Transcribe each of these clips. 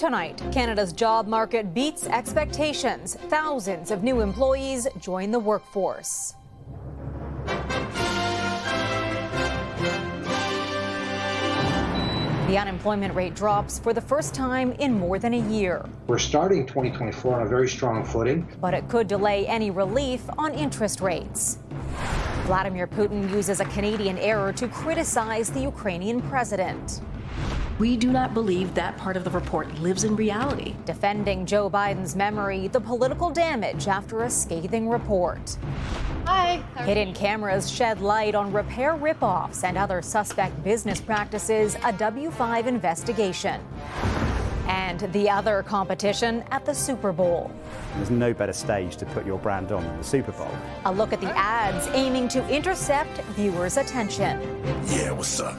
tonight, Canada's job market beats expectations. Thousands of new employees join the workforce. The unemployment rate drops for the first time in more than a year. We're starting 2024 on a very strong footing. But it could delay any relief on interest rates. Vladimir Putin uses a Canadian error to criticize the Ukrainian president. We do not believe that part of the report lives in reality. Defending Joe Biden's memory, the political damage after a scathing report. Hi. Hidden cameras shed light on repair ripoffs and other suspect business practices, a W5 investigation. And the other competition at the Super Bowl. There's no better stage to put your brand on than the Super Bowl. A look at the ads aiming to intercept viewers' attention. Yeah, what's up?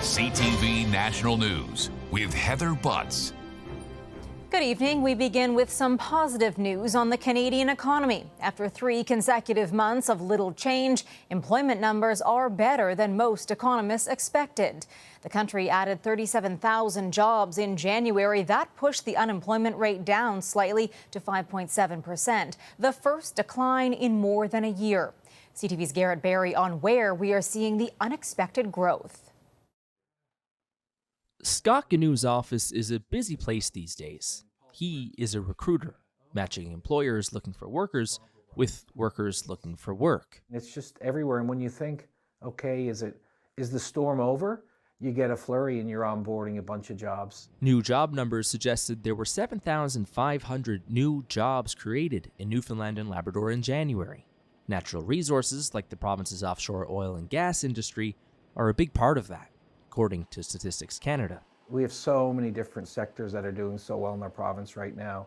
CTV National News with Heather Butts. Good evening. We begin with some positive news on the Canadian economy. After 3 consecutive months of little change, employment numbers are better than most economists expected. The country added 37,000 jobs in January. That pushed the unemployment rate down slightly to 5.7%, the first decline in more than a year. CTV's Garrett Barry on where we are seeing the unexpected growth. Scott Ganew's office is a busy place these days. He is a recruiter, matching employers looking for workers with workers looking for work. It's just everywhere, and when you think, okay, is the storm over? You get a flurry and you're onboarding a bunch of jobs. New job numbers suggested there were 7,500 new jobs created in Newfoundland and Labrador in January. Natural resources, like the province's offshore oil and gas industry, are a big part of that, according to Statistics Canada. We have so many different sectors that are doing so well in our province right now.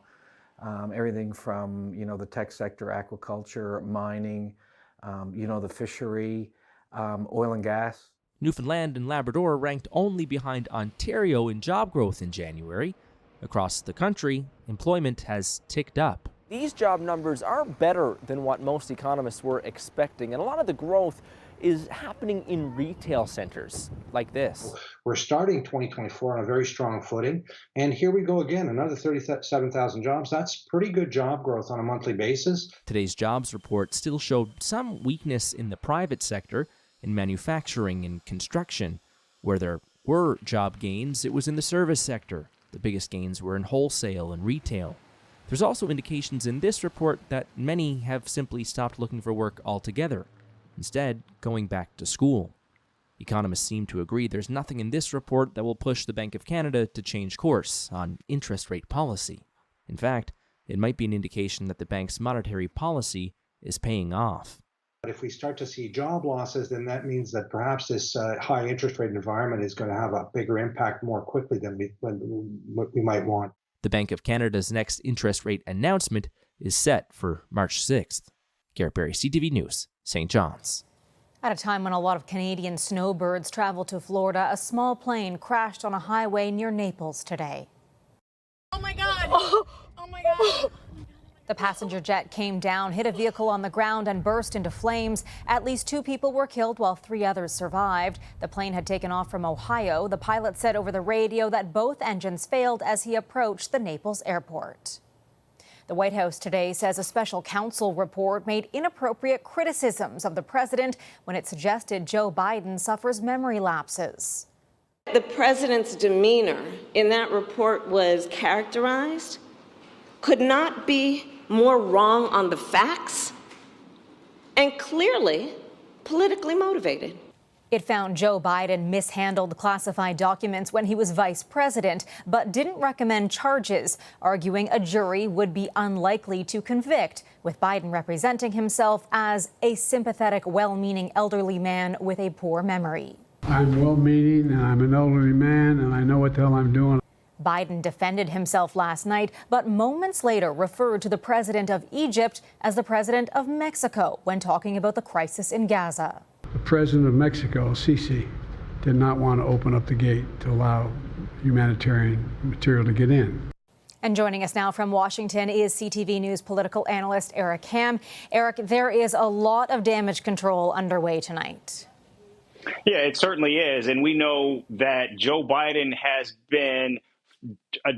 Everything from, the tech sector, aquaculture, mining, the fishery, oil and gas. Newfoundland and Labrador ranked only behind Ontario in job growth in January. Across the country, employment has ticked up. These job numbers are better than what most economists were expecting, and a lot of the growth is happening in retail centers like this. We're starting 2024 on a very strong footing. And here we go again, another 37,000 jobs. That's pretty good job growth on a monthly basis. Today's jobs report still showed some weakness in the private sector, in manufacturing and construction. Where there were job gains, it was in the service sector. The biggest gains were in wholesale and retail. There's also indications in this report that many have simply stopped looking for work altogether, instead going back to school. Economists seem to agree there's nothing in this report that will push the Bank of Canada to change course on interest rate policy. In fact, it might be an indication that the bank's monetary policy is paying off. But if we start to see job losses, then that means that perhaps this high interest rate environment is going to have a bigger impact more quickly than we might want. The Bank of Canada's next interest rate announcement is set for March 6th. Garrett Barry, CTV News, St. John's. At a time when a lot of Canadian snowbirds travel to Florida, a small plane crashed on a highway near Naples today. Oh my God! Oh my God! The passenger jet came down, hit a vehicle on the ground, and burst into flames. At least 2 people were killed while 3 others survived. The plane had taken off from Ohio. The pilot said over the radio that both engines failed as he approached the Naples airport. The White House today says a special counsel report made inappropriate criticisms of the president when it suggested Joe Biden suffers memory lapses. The president's demeanor in that report was characterized, could not be more wrong on the facts, and clearly politically motivated. It found Joe Biden mishandled classified documents when he was vice president, but didn't recommend charges, arguing a jury would be unlikely to convict, with Biden representing himself as a sympathetic, well-meaning elderly man with a poor memory. I'm well-meaning, and I'm an elderly man, and I know what the hell I'm doing. Biden defended himself last night, but moments later referred to the president of Egypt as the president of Mexico when talking about the crisis in Gaza. The president of Mexico, Sisi, did not want to open up the gate to allow humanitarian material to get in. And joining us now from Washington is CTV News political analyst Eric Ham. Eric, there is a lot of damage control underway tonight. Yeah, it certainly is. And we know that Joe Biden has been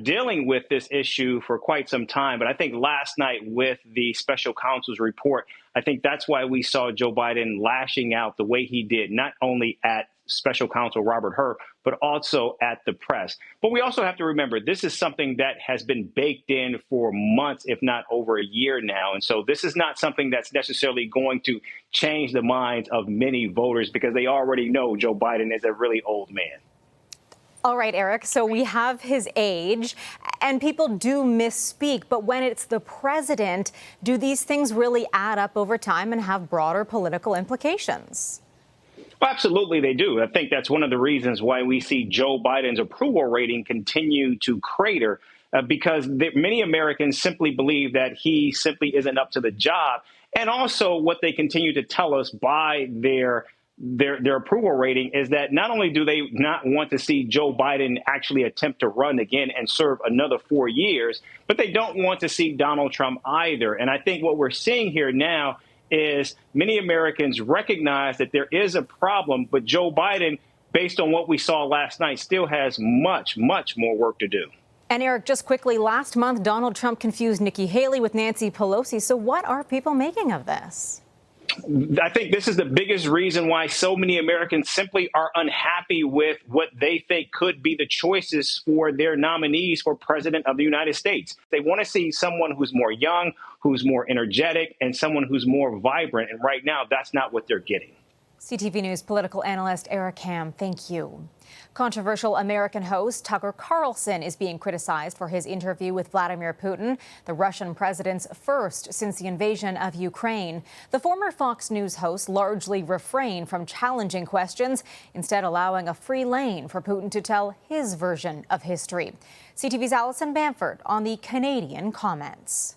dealing with this issue for quite some time. But I think last night with the special counsel's report, I think that's why we saw Joe Biden lashing out the way he did, not only at special counsel Robert Hur, but also at the press. But we also have to remember, this is something that has been baked in for months, if not over a year now. And so this is not something that's necessarily going to change the minds of many voters because they already know Joe Biden is a really old man. All right, Eric, so we have his age, and people do misspeak, but when it's the president, do these things really add up over time and have broader political implications? Well, absolutely, they do. I think that's one of the reasons why we see Joe Biden's approval rating continue to crater, because many Americans simply believe that he simply isn't up to the job. And also what they continue to tell us by their approval rating is that not only do they not want to see Joe Biden actually attempt to run again and serve another 4 years, but they don't want to see Donald Trump either. And I think what we're seeing here now is many Americans recognize that there is a problem, but Joe Biden, based on what we saw last night, still has much, much more work to do. And Eric, just quickly, last month, Donald Trump confused Nikki Haley with Nancy Pelosi. So what are people making of this? I think this is the biggest reason why so many Americans simply are unhappy with what they think could be the choices for their nominees for president of the United States. They want to see someone who's more young, who's more energetic, and someone who's more vibrant. And right now, that's not what they're getting. CTV News political analyst Eric Ham, thank you. Controversial American host Tucker Carlson is being criticized for his interview with Vladimir Putin, the Russian president's first since the invasion of Ukraine. The former Fox News host largely refrained from challenging questions, instead allowing a free lane for Putin to tell his version of history. CTV's Allison Bamford on the Canadian comments.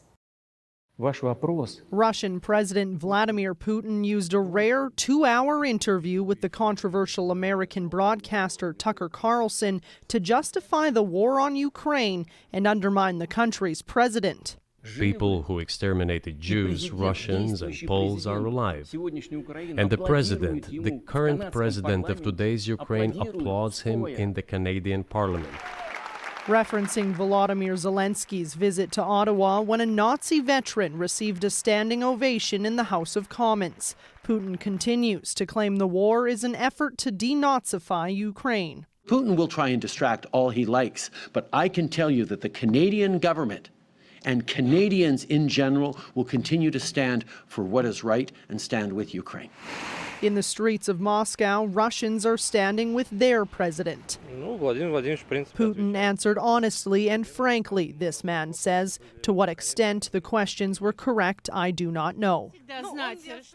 Russian President Vladimir Putin used a rare 2-hour interview with the controversial American broadcaster Tucker Carlson to justify the war on Ukraine and undermine the country's president. People who exterminated Jews, Russians, and Poles are alive. And the president, the current president of today's Ukraine, applauds him in the Canadian Parliament. Referencing Volodymyr Zelensky's visit to Ottawa when a Nazi veteran received a standing ovation in the House of Commons. Putin continues to claim the war is an effort to denazify Ukraine. Putin will try and distract all he likes, but I can tell you that the Canadian government and Canadians in general will continue to stand for what is right and stand with Ukraine. In the streets of Moscow, Russians are standing with their president. Putin answered honestly and frankly, this man says. To what extent the questions were correct, I do not know.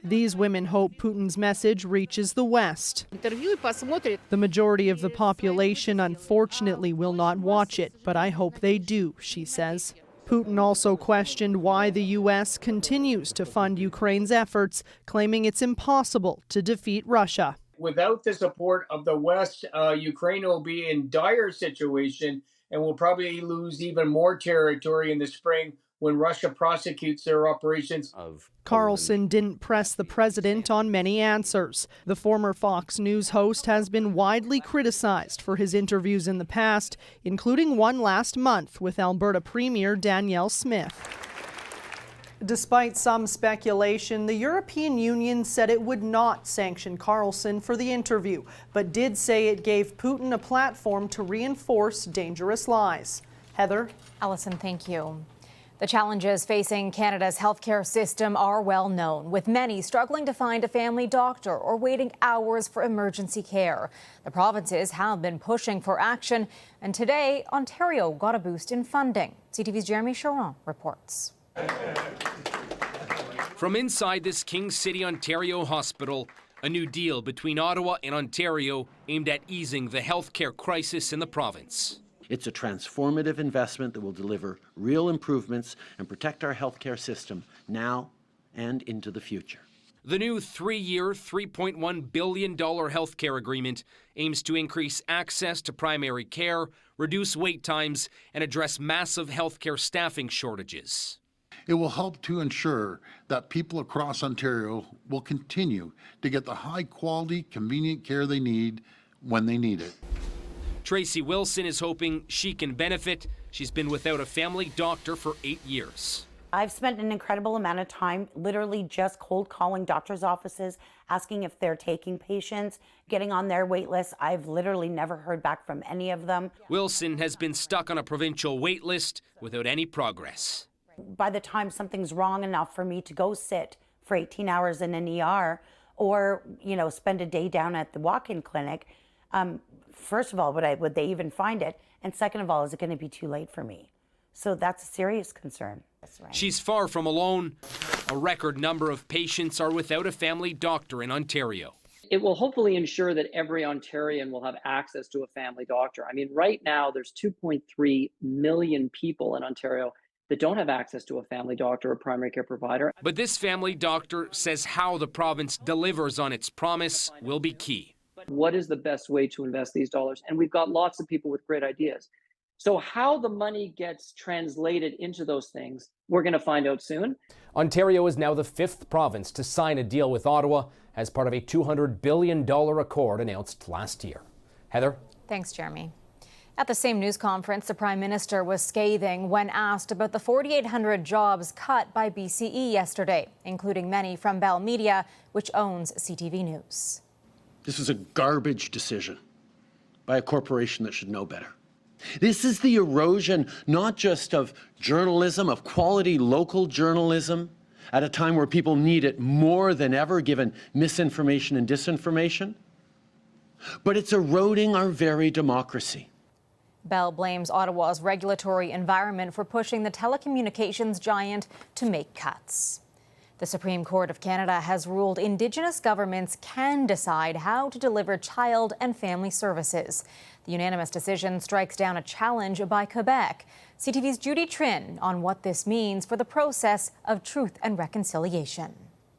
These women hope Putin's message reaches the West. The majority of the population, unfortunately, will not watch it, but I hope they do, she says. Putin also questioned why the U.S. continues to fund Ukraine's efforts, claiming it's impossible to defeat Russia. Without the support of the West, Ukraine will be in dire situation and will probably lose even more territory in the spring when Russia prosecutes their operations. Carlson didn't press the president on many answers. The former Fox News host has been widely criticized for his interviews in the past, including one last month with Alberta Premier Danielle Smith. Despite some speculation, the European Union said it would not sanction Carlson for the interview, but did say it gave Putin a platform to reinforce dangerous lies. Heather? Allison, thank you. The challenges facing Canada's healthcare system are well known, with many struggling to find a family doctor or waiting hours for emergency care. The provinces have been pushing for action, and today, Ontario got a boost in funding. CTV's Jeremy Charon reports. From inside this King City, Ontario hospital, a new deal between Ottawa and Ontario aimed at easing the healthcare crisis in the province. It's a transformative investment that will deliver real improvements and protect our healthcare system now and into the future. The new 3-year, $3.1 billion healthcare agreement aims to increase access to primary care, reduce wait times, and address massive healthcare staffing shortages. It will help to ensure that people across Ontario will continue to get the high-quality, convenient care they need when they need it. Tracy Wilson is hoping she can benefit. She's been without a family doctor for 8 years. I've spent an incredible amount of time literally just cold calling doctors' offices, asking if they're taking patients, getting on their wait list. I've literally never heard back from any of them. Wilson has been stuck on a provincial wait list without any progress. By the time something's wrong enough for me to go sit for 18 hours in an ER or, spend a day down at the walk-in clinic, first of all, would they even find it? And second of all, is it going to be too late for me? So that's a serious concern. She's far from alone. A record number of patients are without a family doctor in Ontario. It will hopefully ensure that every Ontarian will have access to a family doctor. I mean, right now, there's 2.3 million people in Ontario that don't have access to a family doctor or primary care provider. But this family doctor says how the province delivers on its promise will be key. What is the best way to invest these dollars? And we've got lots of people with great ideas. So how the money gets translated into those things, we're going to find out soon. Ontario is now the 5th province to sign a deal with Ottawa as part of a $200 billion accord announced last year. Heather? Thanks, Jeremy. At the same news conference, the Prime Minister was scathing when asked about the 4,800 jobs cut by BCE yesterday, including many from Bell Media, which owns CTV News. This is a garbage decision by a corporation that should know better. This is the erosion not just of journalism, of quality local journalism, at a time where people need it more than ever given misinformation and disinformation, but it's eroding our very democracy. Bell blames Ottawa's regulatory environment for pushing the telecommunications giant to make cuts. The Supreme Court of Canada has ruled Indigenous governments can decide how to deliver child and family services. The unanimous decision strikes down a challenge by Quebec. CTV's Judy Trin on what this means for the process of truth and reconciliation.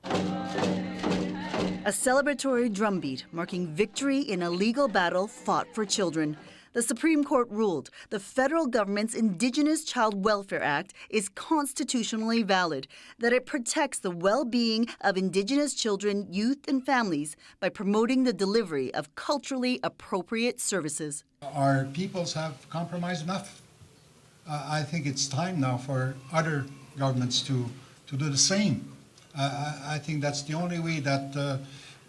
A celebratory drumbeat marking victory in a legal battle fought for children. The Supreme Court ruled the federal government's Indigenous Child Welfare Act is constitutionally valid, that it protects the well-being of Indigenous children, youth, and families by promoting the delivery of culturally appropriate services. Our peoples have compromised enough. I think it's time now for other governments to do the same. I think that's the only way that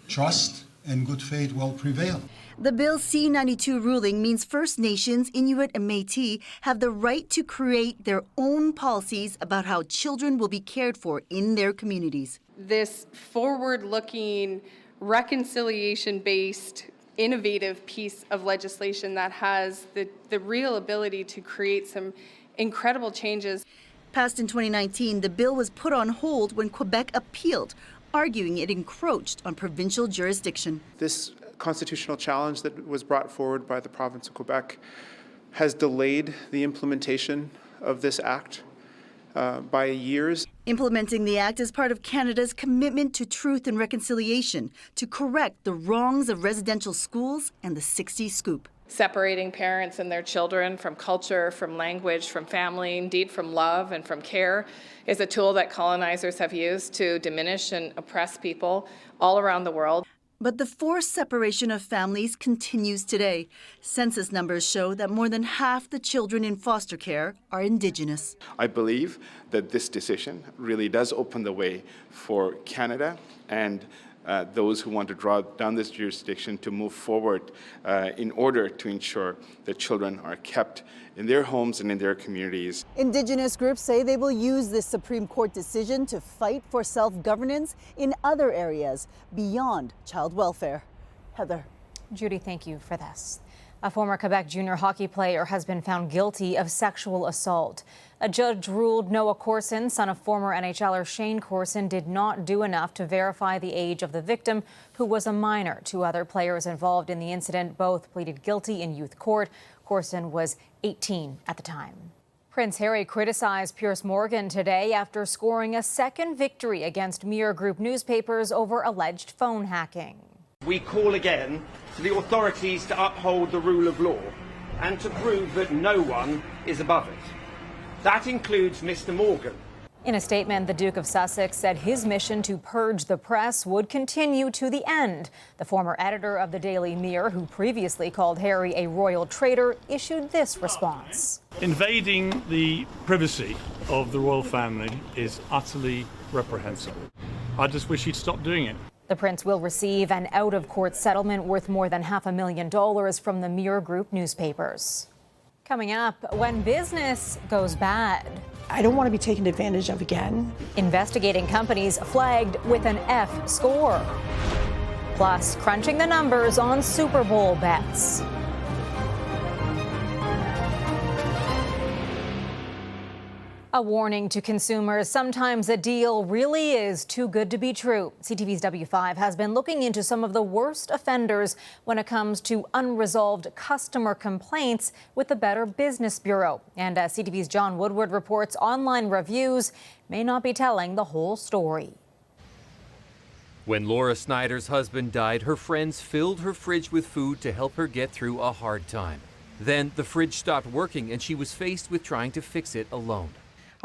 trust and good faith will prevail. The Bill C-92 ruling means First Nations, Inuit, and Métis have the right to create their own policies about how children will be cared for in their communities. This forward-looking, reconciliation-based, innovative piece of legislation that has the real ability to create some incredible changes. Passed in 2019, the bill was put on hold when Quebec appealed, arguing it encroached on provincial jurisdiction. This constitutional challenge that was brought forward by the province of Quebec has delayed the implementation of this act by years. Implementing the act is part of Canada's commitment to truth and reconciliation to correct the wrongs of residential schools and the 60s scoop. Separating parents and their children from culture, from language, from family, indeed from love and from care, is a tool that colonizers have used to diminish and oppress people all around the world. But the forced separation of families continues today. Census numbers show that more than half the children in foster care are Indigenous. I believe that this decision really does open the way for Canada and those who want to draw down this jurisdiction to move forward in order to ensure that children are kept in their homes and in their communities. Indigenous groups say they will use this Supreme Court decision to fight for self-governance in other areas beyond child welfare. Heather. Judy, thank you for this. A former Quebec junior hockey player has been found guilty of sexual assault. A judge ruled Noah Corson, son of former NHLer Shane Corson, did not do enough to verify the age of the victim, who was a minor. 2 other players involved in the incident both pleaded guilty in youth court. Corson was 18 at the time. Prince Harry criticized Piers Morgan today after scoring a second victory against Mirror Group newspapers over alleged phone hacking. We call again to the authorities to uphold the rule of law and to prove that no one is above it. That includes Mr. Morgan. In a statement, the Duke of Sussex said his mission to purge the press would continue to the end. The former editor of the Daily Mirror, who previously called Harry a royal traitor, issued this response. Invading the privacy of the royal family is utterly reprehensible. I just wish he'd stop doing it. The prince will receive an out-of-court settlement worth more than $500,000 from the Mirror Group newspapers. Coming up, when business goes bad. I don't want to be taken advantage of again. Investigating companies flagged with an F score. Plus, crunching the numbers on Super Bowl bets. A warning to consumers, sometimes a deal really is too good to be true. CTV's W5 has been looking into some of the worst offenders when it comes to unresolved customer complaints with the Better Business Bureau. And CTV's John Woodward reports online reviews may not be telling the whole story. When Laura Snyder's husband died, her friends filled her fridge with food to help her get through a hard time. Then the fridge stopped working and she was faced with trying to fix it alone.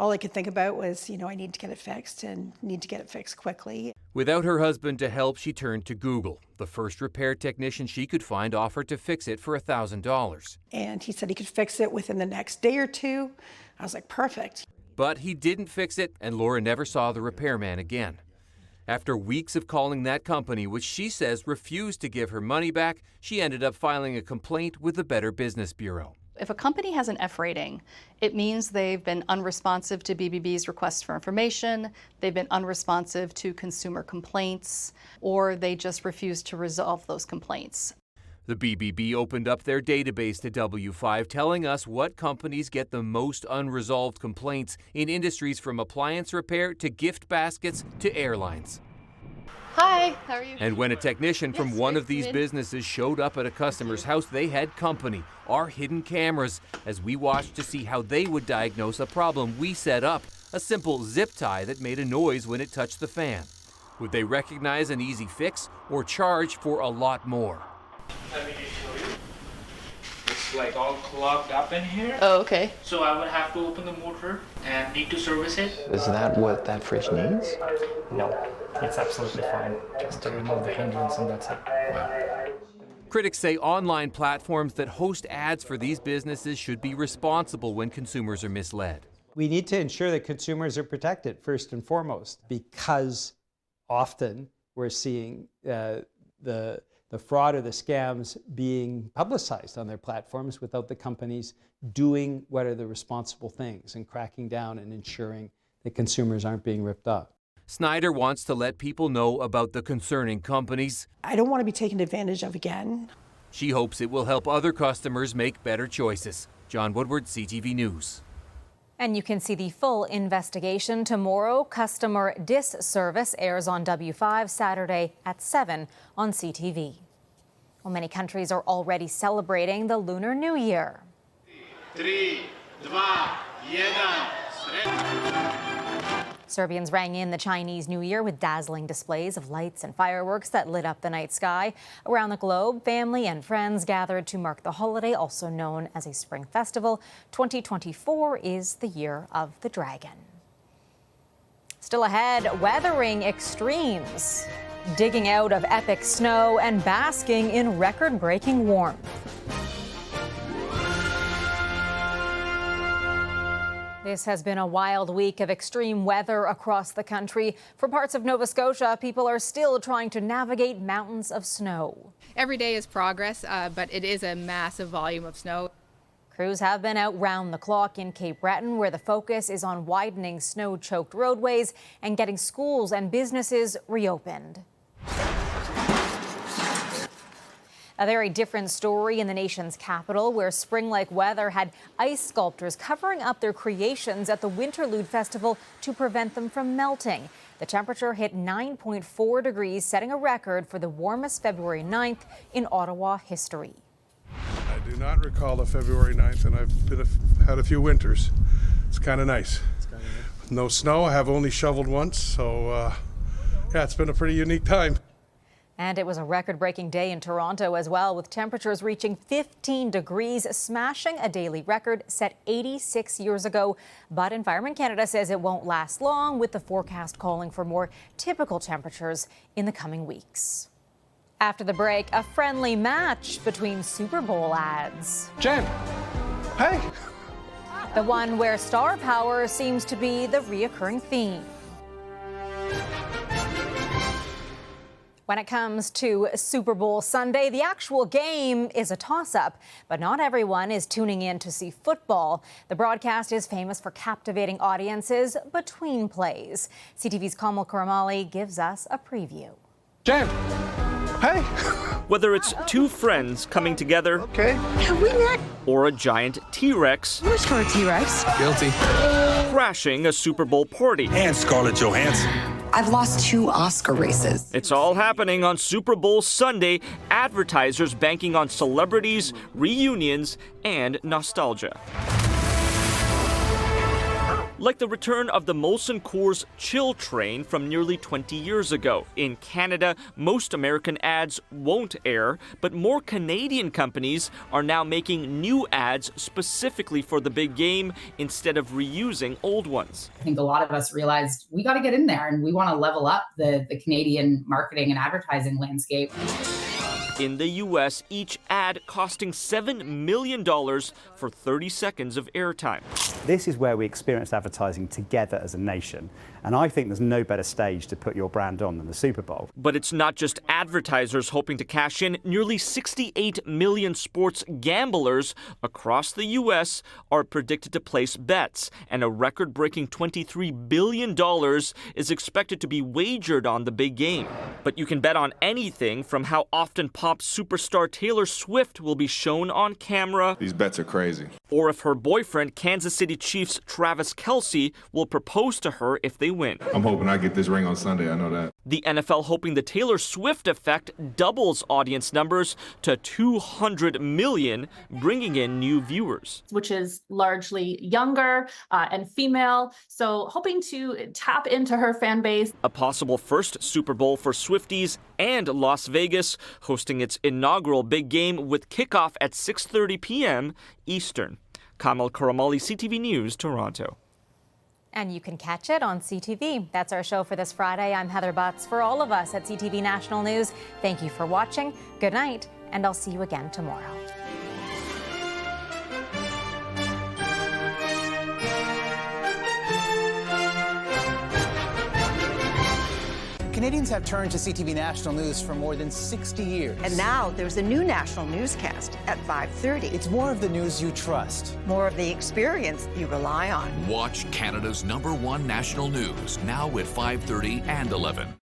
All I could think about was, I need to get it fixed and need to get it fixed quickly. Without her husband to help, she turned to Google. The first repair technician she could find offered to fix it for $1,000. And he said he could fix it within the next day or two. I was like, perfect. But he didn't fix it, and Laura never saw the repairman again. After weeks of calling that company, which she says refused to give her money back, she ended up filing a complaint with the Better Business Bureau. If a company has an F rating, it means they've been unresponsive to BBB's requests for information, they've been unresponsive to consumer complaints, or they just refuse to resolve those complaints. The BBB opened up their database to W5, telling us what companies get the most unresolved complaints in industries from appliance repair to gift baskets to airlines. Hi, how are you? And when a technician from one of these businesses showed up at a customer's house, they had company, our hidden cameras, as we watched to see how they would diagnose a problem we set up, a simple zip tie that made a noise when it touched the fan. Would they recognize an easy fix or charge for a lot more? Let me just show you. It's like all clogged up in here. Oh, okay. So I would have to open the motor and need to service it. Is that what that fridge needs? No, it's absolutely fine. Just to remove the hindrance and that's it. Wow. Critics say online platforms that host ads for these businesses should be responsible when consumers are misled. We need to ensure that consumers are protected first and foremost, because often we're seeing the fraud or the scams being publicized on their platforms without the companies doing what are the responsible things and cracking down and ensuring that consumers aren't being ripped off. Snyder wants to let people know about the concerning companies. I don't want to be taken advantage of again. She hopes it will help other customers make better choices. John Woodward, CTV News. And you can see the full investigation tomorrow. Customer Disservice airs on W5 Saturday at 7 on CTV. Well, many countries are already celebrating the Lunar New Year. 3, 2, 1. Serbians rang in the Chinese New Year with dazzling displays of lights and fireworks that lit up the night sky. Around the globe, family and friends gathered to mark the holiday, also known as a spring festival. 2024 is the year of the dragon. Still ahead, weathering extremes, digging out of epic snow and basking in record-breaking warmth. This has been a wild week of extreme weather across the country. For parts of Nova Scotia, people are still trying to navigate mountains of snow. Every day is progress, but it is a massive volume of snow. Crews have been out round the clock in Cape Breton, where the focus is on widening snow-choked roadways and getting schools and businesses reopened. A very different story in the nation's capital, where spring-like weather had ice sculptors covering up their creations at the Winterlude Festival to prevent them from melting. The temperature hit 9.4 degrees, setting a record for the warmest February 9th in Ottawa history. I do not recall a February 9th, and I've had a few winters. It's kind of nice. No snow. I have only shoveled once, so yeah, it's been a pretty unique time. And it was a record-breaking day in Toronto as well, with temperatures reaching 15 degrees, smashing a daily record set 86 years ago. But Environment Canada says it won't last long, with the forecast calling for more typical temperatures in the coming weeks. After the break, a friendly match between Super Bowl ads. Jen, hey! The one where star power seems to be the reoccurring theme. When it comes to Super Bowl Sunday, the actual game is a toss-up, but not everyone is tuning in to see football. The broadcast is famous for captivating audiences between plays. CTV's Kamal Karamali gives us a preview. Jen, hey! Whether it's two friends coming together, Have we met? or a giant T-Rex Who's for a T-Rex? guilty crashing a Super Bowl party. And Scarlett Johansson. I've lost 2 Oscar races. It's all happening on Super Bowl Sunday, advertisers banking on celebrities, reunions, and nostalgia. Like the return of the Molson Coors Chill Train from nearly 20 years ago. In Canada, most American ads won't air, but more Canadian companies are now making new ads specifically for the big game instead of reusing old ones. I think a lot of us realized we got to get in there and we want to level up the Canadian marketing and advertising landscape. In the U.S., each ad costing $7 million for 30 seconds of airtime. This is where we experience advertising together as a nation, and I think there's no better stage to put your brand on than the Super Bowl. But it's not just advertisers hoping to cash in. Nearly 68 million sports gamblers across the U.S. are predicted to place bets, and a record-breaking $23 billion is expected to be wagered on the big game. But you can bet on anything from how often pop superstar Taylor Swift will be shown on camera. These bets are crazy. Or if her boyfriend, Kansas City Chiefs Travis Kelce, will propose to her if they win. I'm hoping I get this ring on Sunday, I know that. The NFL hoping the Taylor Swift effect doubles audience numbers to 200 million, bringing in new viewers. Which is largely younger and female, so hoping to tap into her fan base. A possible first Super Bowl for Swifties, and Las Vegas hosting its inaugural big game with kickoff at 6:30 p.m. Eastern. Kamal Karamali, CTV News, Toronto. And you can catch it on CTV. That's our show for this Friday. I'm Heather Butts. For all of us at CTV National News, thank you for watching. Good night, and I'll see you again tomorrow. Canadians have turned to CTV National News for more than 60 years. And now there's a new national newscast at 5:30. It's more of the news you trust. More of the experience you rely on. Watch Canada's #1 national news now at 5:30 and 11.